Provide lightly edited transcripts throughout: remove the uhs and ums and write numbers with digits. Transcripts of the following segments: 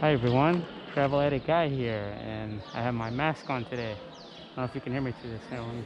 Hi everyone, Travel Addict Guy here, and I have my mask on today. I don't know if you can hear me through this. Here, let me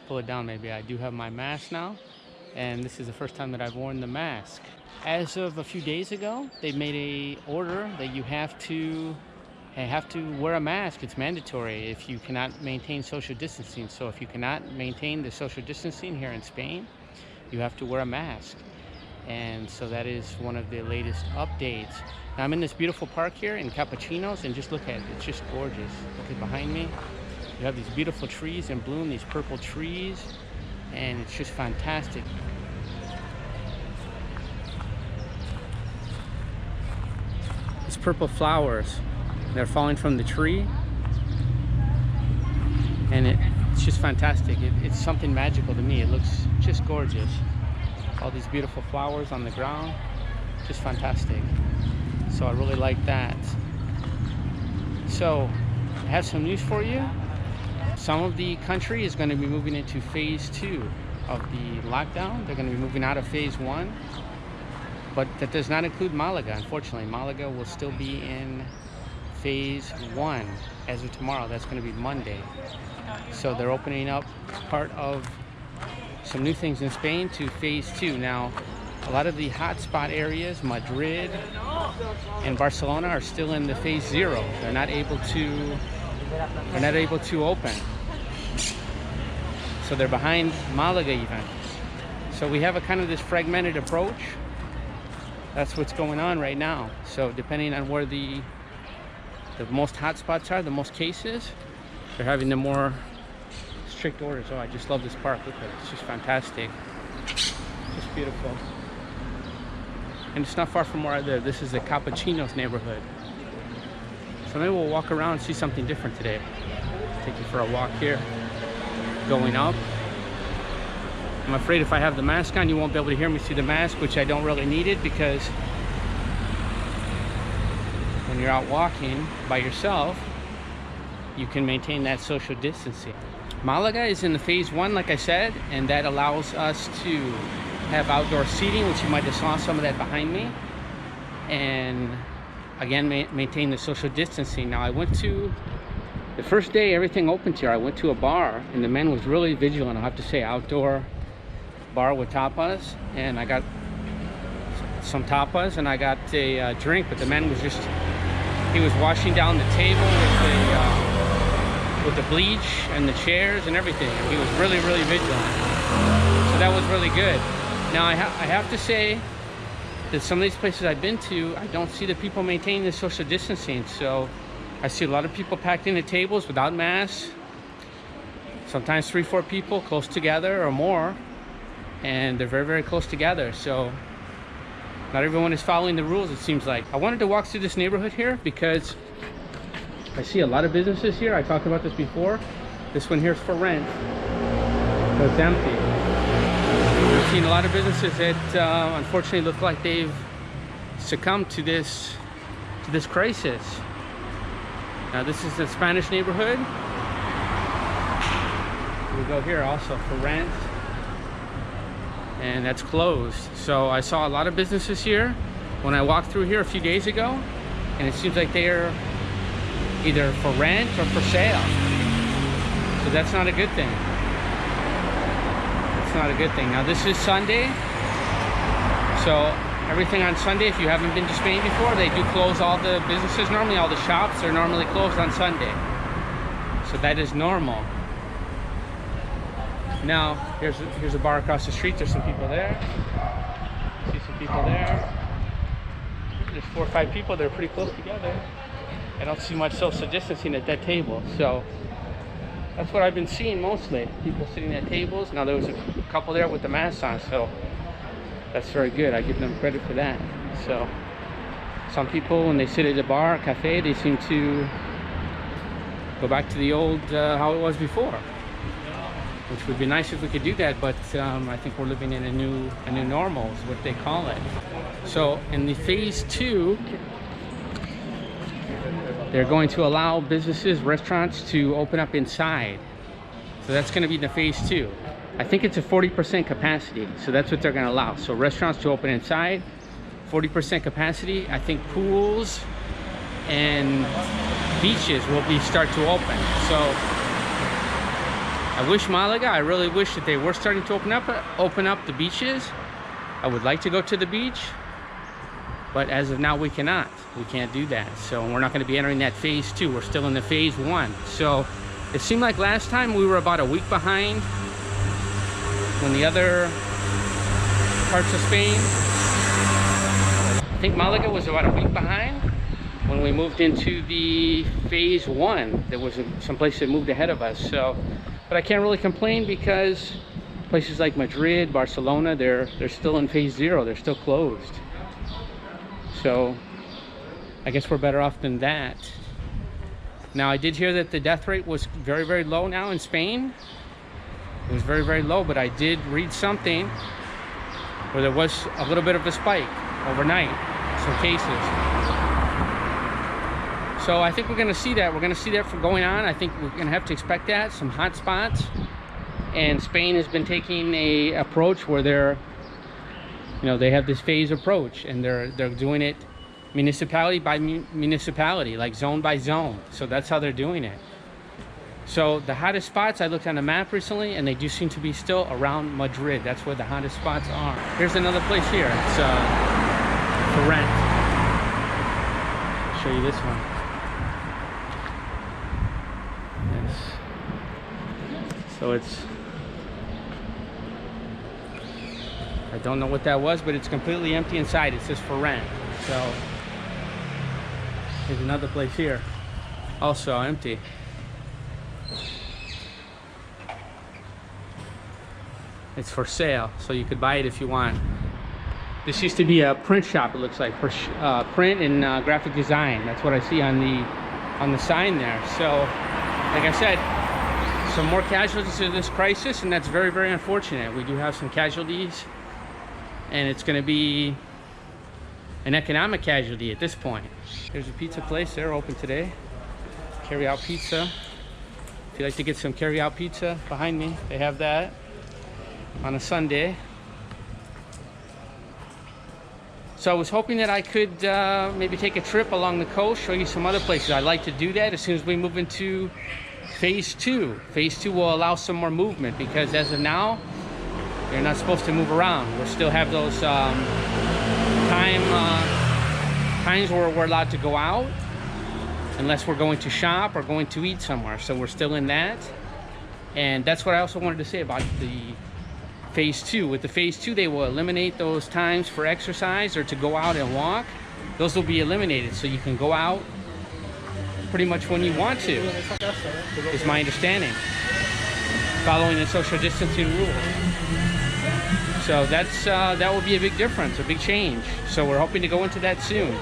pull it down maybe. I do have my mask now, and this is the first time that I've worn the mask. As of a few days ago, they made a order that you have to wear a mask. It's mandatory if you cannot maintain social distancing. So if you cannot maintain the social distancing here in Spain, you have to wear a mask. And so that is one of the latest updates. Now I'm in this beautiful park here in Cappuccinos, and just look at it, it's just gorgeous. Look at behind me, you have these beautiful trees in bloom, these purple trees, and it's just fantastic. These purple flowers, they're falling from the tree, and it's just fantastic. It's something magical to me. It looks just gorgeous. All these beautiful flowers on the ground, just fantastic. So I really like that. So I have some news for you. Some of the country is going to be moving into phase 2 of the lockdown. They're going to be moving out of phase 1, but that does not include Malaga. Unfortunately, Malaga will still be in phase 1 as of tomorrow. That's going to be Monday. So they're opening up part of some new things in Spain to phase 2. Now, a lot of the hotspot areas, Madrid and Barcelona, are still in the phase 0. They're not able to open. So they're behind Malaga even. So we have a kind of this fragmented approach. That's what's going on right now. So depending on where the most hotspots are, the most cases, they're having the more strict orders. Oh, I just love this park. Look at it. It's just fantastic. Just beautiful. And it's not far from where I live. This is the Cappuccinos neighborhood. So maybe we'll walk around and see something different today. Take you for a walk here. Going up. I'm afraid if I have the mask on, you won't be able to hear me through the mask, which I don't really need it, because when you're out walking by yourself, you can maintain that social distancing. Malaga is in the phase 1, like I said, and that allows us to have outdoor seating, which you might have saw some of that behind me, and again maintain the social distancing. Now I went to, the first day everything opened here, I went to a bar, and the man was really vigilant. I have to say, outdoor bar with tapas, and I got some tapas and I got a drink, but the man was just, he was washing down the table with the bleach and the chairs and everything. He was really vigilant, so that was really good. Now I have to say that some of these places I've been to, I don't see the people maintaining the social distancing. So I see a lot of people packed into tables without masks, sometimes 3-4 people close together or more, and they're very close together. So not everyone is following the rules, it seems like. I wanted to walk through this neighborhood here because I see a lot of businesses here. I talked about this before. This one here is for rent, so it's empty. We've seen a lot of businesses that unfortunately look like they've succumbed to this crisis. Now this is the Spanish neighborhood. We go here also for rent, and that's closed. So I saw a lot of businesses here when I walked through here a few days ago, and it seems like they're either for rent or for sale. So that's not a good thing. Not a good thing. Now this is Sunday, so everything on Sunday, if you haven't been to Spain before, they do close all the businesses. Normally all the shops are normally closed on Sunday, so that is normal. Now here's a bar across the street. There's some people there. See some people there. There's 4 or 5 people. They're pretty close together. I don't see much social distancing at that table, so that's what I've been seeing mostly. People sitting at tables. Now there was a couple there with the masks on, so that's very good. I give them credit for that. So some people, when they sit at a bar, a cafe, they seem to go back to the old, how it was before, which would be nice if we could do that, but I think we're living in a new normal is what they call it. So in the phase 2, they're going to allow businesses, restaurants to open up inside. So that's going to be the phase 2. I think it's a 40% capacity, so that's what they're going to allow. So restaurants to open inside, 40% capacity. I think pools and beaches will start to open. So I wish Malaga, I really wish that they were starting to open up the beaches. I would like to go to the beach, but as of now we cannot. We can't do that. So we're not going to be entering that phase 2. We're still in the phase 1. So it seemed like last time we were about a week behind when the other parts of Spain. I think Malaga was about a week behind when we moved into the phase 1. There was some place that moved ahead of us. So, but I can't really complain because places like Madrid, Barcelona, they're still in phase 0. They're still closed. So I guess we're better off than that. Now, I did hear that the death rate was very, very low now in Spain. It was very, very low, but I did read something where there was a little bit of a spike overnight, some cases. So I think we're going to see that. We're going to see that from going on. I think we're going to have to expect that, some hot spots. And Spain has been taking a approach where they're, you know, they have this phase approach, and they're doing it municipality by municipality, like zone by zone. So that's how they're doing it. So the hottest spots, I looked on the map recently, and they do seem to be still around Madrid. That's where the hottest spots are. Here's another place here. It's for rent. I'll show you this one. Yes. So it's, I don't know what that was, but it's completely empty inside. It says for rent. So there's another place here, also empty. It's for sale, so you could buy it if you want. This used to be a print shop, it looks like, for print and graphic design. That's what I see on the sign there. So, like I said, some more casualties of this crisis, and that's very, very unfortunate. We do have some casualties, and it's going to be an economic casualty at this point. There's a pizza place. They're open today. Carry out pizza. If you'd like to get some carry out pizza, behind me, they have that on a Sunday. So I was hoping that I could maybe take a trip along the coast, show you some other places. I'd like to do that as soon as we move into phase 2. Phase 2 will allow some more movement, because as of now, you're not supposed to move around. We'll still have those times where we're allowed to go out, unless we're going to shop or going to eat somewhere. So we're still in that. And that's what I also wanted to say about the phase 2. With the phase 2, they will eliminate those times for exercise or to go out and walk. Those will be eliminated, so you can go out pretty much when you want to, is my understanding, following the social distancing rules. So that's that will be a big difference, a big change. So we're hoping to go into that soon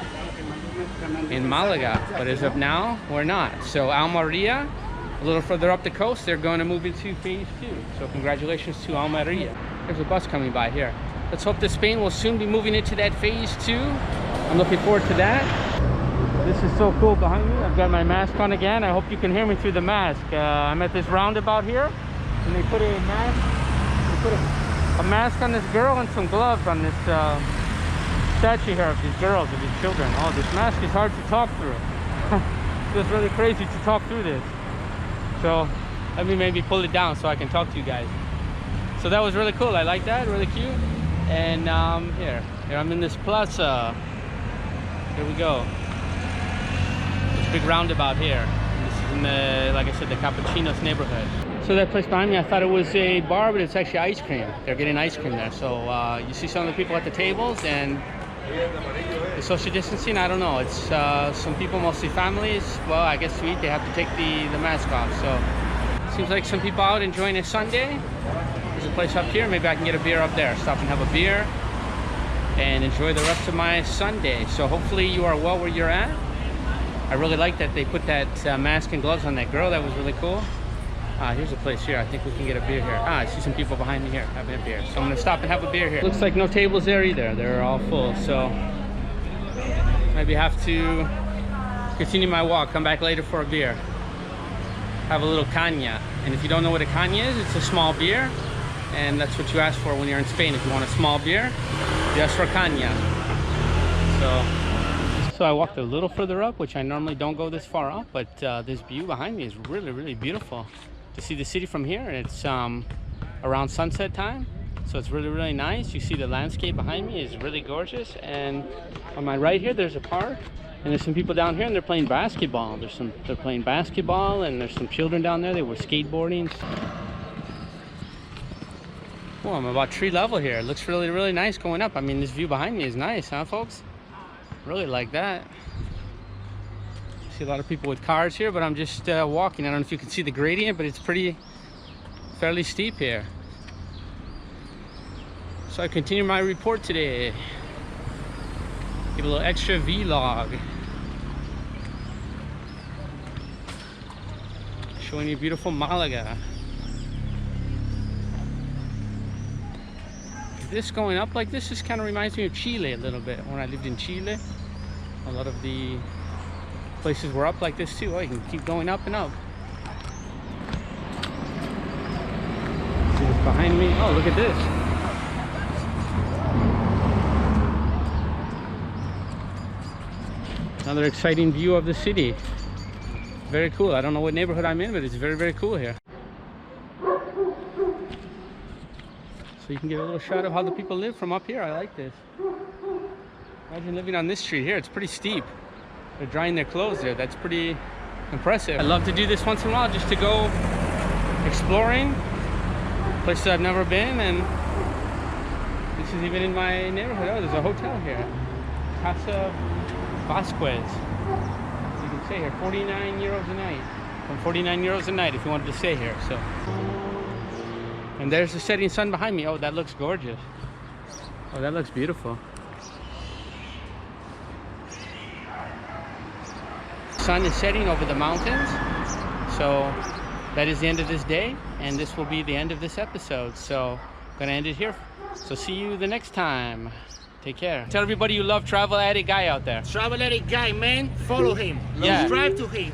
in Malaga, but as of now, we're not. So Almeria, a little further up the coast, they're going to move into phase 2. So congratulations to Almeria. There's a bus coming by here. Let's hope that Spain will soon be moving into that phase 2. I'm looking forward to that. This is so cool behind me. I've got my mask on again. I hope you can hear me through the mask. I'm at this roundabout here, and they put a mask. They put a mask on this girl and some gloves on this statue here of these girls, of these children. Oh, this mask is hard to talk through. It's really crazy to talk through this. So let me maybe pull it down so I can talk to you guys. So that was really cool. I like that, really cute. And here I'm in this plaza. Here we go. There's a big roundabout here. This is in the, like I said, the Cappuccinos neighborhood. So that place behind me, I thought it was a bar, but it's actually ice cream. They're getting ice cream there. So you see some of the people at the tables, and the social distancing, I don't know. It's some people, mostly families. Well, I guess to eat, they have to take the mask off. So seems like some people out enjoying a Sunday. There's a place up here. Maybe I can get a beer up there. Stop and have a beer and enjoy the rest of my Sunday. So hopefully you are well where you're at. I really like that they put that mask and gloves on that girl. That was really cool. Here's a place here. I think we can get a beer here. I see some people behind me here having a beer. So I'm gonna stop and have a beer here. Looks like no tables there either. They're all full. So maybe have to continue my walk, come back later for a beer. Have a little caña. And if you don't know what a caña is, it's a small beer. And that's what you ask for when you're in Spain. If you want a small beer, you ask for caña. So So I walked a little further up, which I normally don't go this far up, but this view behind me is really, really beautiful. To see the city from here, it's around sunset time, so it's really, really nice. You see the landscape behind me is really gorgeous, and on my right here there's a park, and there's some people down here and they're playing basketball. They're playing basketball, and there's some children down there. They were skateboarding. Well, I'm about tree level here. It looks really, really nice going up. I mean, this view behind me is nice, huh, folks? Really like that. See a lot of people with cars here, but I'm just walking. I don't know if you can see the gradient, but it's fairly steep here. So I continue my report today. Give a little extra vlog. Showing you beautiful Malaga. This going up like this kind of reminds me of Chile a little bit. When I lived in Chile, a lot of the places were up like this too. Oh, you can keep going up and up. See this behind me? Oh, look at this. Another exciting view of the city. Very cool. I don't know what neighborhood I'm in, but it's very, very cool here. So you can get a little shot of how the people live from up here. I like this. Imagine living on this street here. It's pretty steep. They're drying their clothes there. That's pretty impressive. I love to do this once in a while just to go exploring places I've never been, and this is even in my neighborhood. Oh, there's a hotel here. Casa Vasquez. You can stay here. 49 euros a night. From 49 euros a night if you wanted to stay here. So. And there's the setting sun behind me. Oh, that looks gorgeous. Oh, that looks beautiful. Sun is setting over the mountains. So that is the end of this day, and this will be the end of this episode. So I'm gonna end it here. So see you the next time. Take care. Tell everybody you love Travel Addict Guy out there. Travel Addict Guy, man. Follow him. Yeah. Subscribe to him.